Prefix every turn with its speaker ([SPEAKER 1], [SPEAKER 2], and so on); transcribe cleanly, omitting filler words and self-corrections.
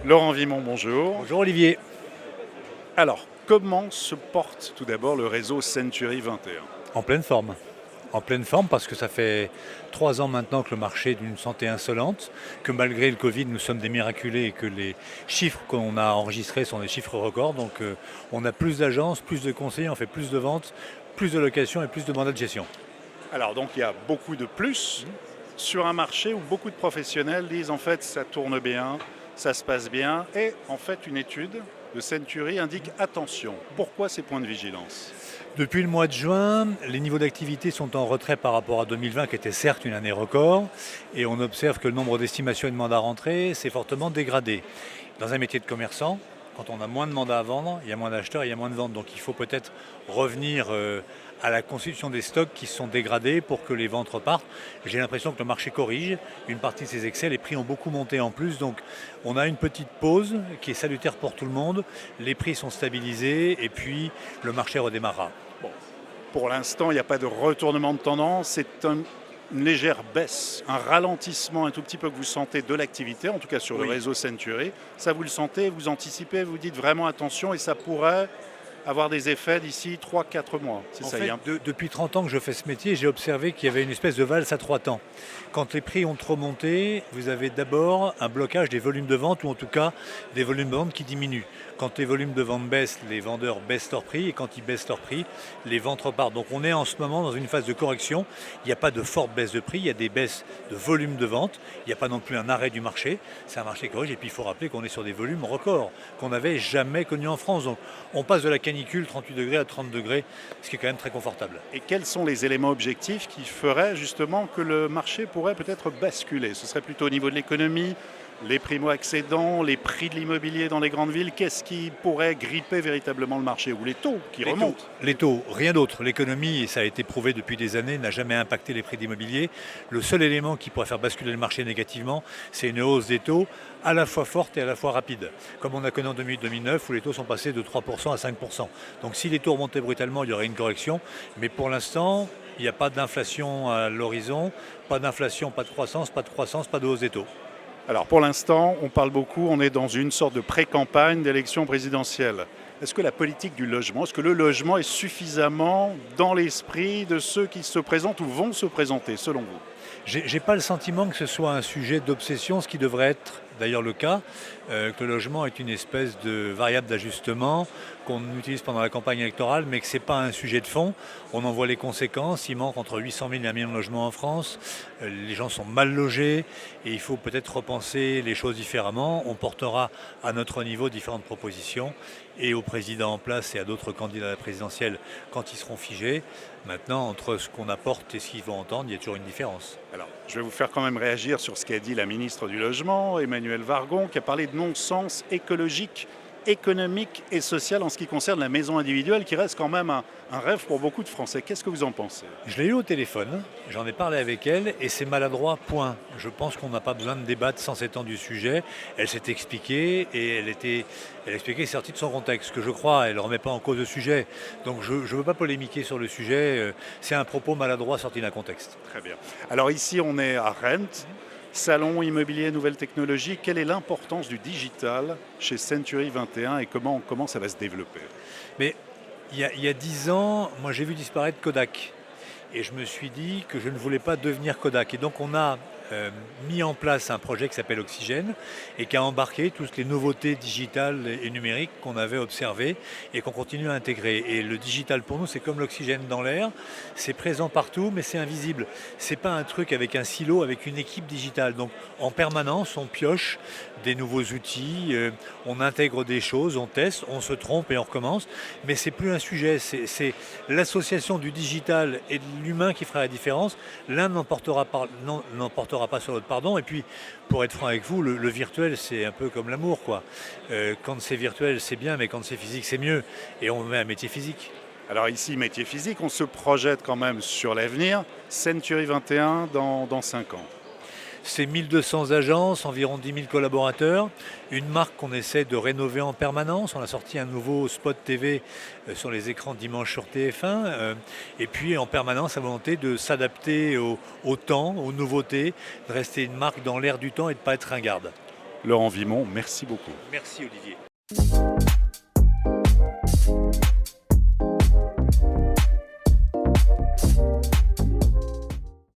[SPEAKER 1] Laurent Vimont, bonjour.
[SPEAKER 2] Bonjour Olivier.
[SPEAKER 1] Alors, comment se porte tout d'abord le réseau Century 21?
[SPEAKER 2] En pleine forme. En pleine forme parce que ça fait 3 ans maintenant que le marché est d'une santé insolente, que malgré le Covid, nous sommes des miraculés et que les chiffres qu'on a enregistrés sont des chiffres records. Donc on a plus d'agences, plus de conseillers, on fait plus de ventes, plus de locations et plus de mandats de gestion.
[SPEAKER 1] Alors, donc, il y a beaucoup de plus sur un marché où beaucoup de professionnels disent en fait ça tourne bien, ça se passe bien. Et en fait, une étude de Century indique attention. Pourquoi ces points de vigilance?
[SPEAKER 2] Depuis le mois de juin, les niveaux d'activité sont en retrait par rapport à 2020, qui était certes une année record, et on observe que le nombre d'estimations et de mandats rentrés s'est fortement dégradé. Dans un métier de commerçant, quand on a moins de mandats à vendre, il y a moins d'acheteurs, il y a moins de ventes. Donc il faut peut-être revenir à la constitution des stocks qui se sont dégradés pour que les ventes repartent. J'ai l'impression que le marché corrige une partie de ces excès, les prix ont beaucoup monté en plus, donc on a une petite pause qui est salutaire pour tout le monde, les prix sont stabilisés et puis le marché redémarrera.
[SPEAKER 1] Bon, pour l'instant, il n'y a pas de retournement de tendance, c'est une légère baisse, un ralentissement un tout petit peu que vous sentez de l'activité, en tout cas sur le
[SPEAKER 2] Oui.
[SPEAKER 1] réseau Century. Ça, vous le sentez, vous anticipez, vous dites vraiment attention et ça pourrait avoir des effets d'ici 3-4 mois. C'est
[SPEAKER 2] En
[SPEAKER 1] ça,
[SPEAKER 2] fait, depuis 30 ans que je fais ce métier, j'ai observé qu'il y avait une espèce de valse à 3 temps. Quand les prix ont trop monté, vous avez d'abord un blocage des volumes de vente, ou en tout cas des volumes de vente qui diminuent. Quand les volumes de vente baissent, les vendeurs baissent leur prix, et quand ils baissent leur prix, les ventes repartent. Donc on est en ce moment dans une phase de correction. Il n'y a pas de forte baisse de prix, il y a des baisses de volume de vente. Il n'y a pas non plus un arrêt du marché. C'est un marché qui corrige, et puis il faut rappeler qu'on est sur des volumes records qu'on n'avait jamais connus en France. Donc on passe de la canicule 38 degrés à 30 degrés, ce qui est quand même très confortable.
[SPEAKER 1] Et quels sont les éléments objectifs qui feraient justement que le marché pourrait peut-être basculer? Ce serait plutôt au niveau de l'économie, les primo-accédants, les prix de l'immobilier dans les grandes villes. Qu'est-ce qui pourrait gripper véritablement le marché? Ou les taux qui remontent?
[SPEAKER 2] Les taux, rien d'autre. L'économie, et ça a été prouvé depuis des années, n'a jamais impacté les prix d'immobilier. Le seul élément qui pourrait faire basculer le marché négativement, c'est une hausse des taux à la fois forte et à la fois rapide. Comme on a connu en 2008-2009, où les taux sont passés de 3% à 5%. Donc si les taux remontaient brutalement, il y aurait une correction. Mais pour l'instant, il n'y a pas d'inflation à l'horizon, pas d'inflation, pas de croissance, pas de hausse des taux.
[SPEAKER 1] Alors pour l'instant, on parle beaucoup, on est dans une sorte de pré-campagne d'élection présidentielle. Est-ce que la politique du logement, est-ce que le logement est suffisamment dans l'esprit de ceux qui se présentent ou vont se présenter, selon vous?
[SPEAKER 2] J'ai pas le sentiment que ce soit un sujet d'obsession, ce qui devrait être d'ailleurs le cas, que le logement est une espèce de variable d'ajustement qu'on utilise pendant la campagne électorale, mais que ce n'est pas un sujet de fond. On en voit les conséquences, il manque entre 800 000 et 1 million de logements en France, les gens sont mal logés et il faut peut-être repenser les choses différemment. On portera à notre niveau différentes propositions et au président en place et à d'autres candidats à la présidentielle quand ils seront figés. Maintenant, entre ce qu'on apporte et ce qu'ils vont entendre, il y a toujours une différence.
[SPEAKER 1] Alors, je vais vous faire quand même réagir sur ce qu'a dit la ministre du Logement, Emmanuelle Wargon, qui a parlé de non-sens écologique, économique et social en ce qui concerne la maison individuelle, qui reste quand même un rêve pour beaucoup de Français. Qu'est-ce que vous en pensez?
[SPEAKER 2] Je l'ai eu au téléphone, j'en ai parlé avec elle et c'est maladroit, point. Je pense qu'on n'a pas besoin de débattre sans s'étendre du sujet. Elle s'est expliquée et elle a expliqué sorti de son contexte, que je crois, elle ne remet pas en cause le sujet. Donc je ne veux pas polémiquer sur le sujet, c'est un propos maladroit sorti d'un contexte.
[SPEAKER 1] Très bien. Alors ici, on est à Rent, salon immobilier nouvelles technologies. Quelle est l'importance du digital chez Century 21 et comment ça va se développer?
[SPEAKER 2] Mais il y a 10 ans, moi j'ai vu disparaître Kodak. Et je me suis dit que je ne voulais pas devenir Kodak. Et donc on a mis en place un projet qui s'appelle Oxygène et qui a embarqué toutes les nouveautés digitales et numériques qu'on avait observées et qu'on continue à intégrer. Et le digital pour nous, c'est comme l'oxygène dans l'air, c'est présent partout mais c'est invisible. C'est pas un truc avec un silo, avec une équipe digitale. Donc en permanence, on pioche des nouveaux outils, on intègre des choses, on teste, on se trompe et on recommence. Mais c'est plus un sujet, c'est l'association du digital et de l'humain qui fera la différence. L'un n'emportera pas sur l'autre, pardon. Et puis, pour être franc avec vous, le virtuel, c'est un peu comme l'amour, quoi. Quand c'est virtuel, c'est bien, mais quand c'est physique, c'est mieux. Et on met un métier physique.
[SPEAKER 1] Alors ici, métier physique, on se projette quand même sur l'avenir. Century 21 dans 5 ans.
[SPEAKER 2] C'est 1200 agences, environ 10 000 collaborateurs, une marque qu'on essaie de rénover en permanence. On a sorti un nouveau spot TV sur les écrans dimanche sur TF1, et puis en permanence la volonté de s'adapter au temps, aux nouveautés, de rester une marque dans l'air du temps et de ne pas être ringarde.
[SPEAKER 1] Laurent Vimont, merci beaucoup.
[SPEAKER 2] Merci Olivier.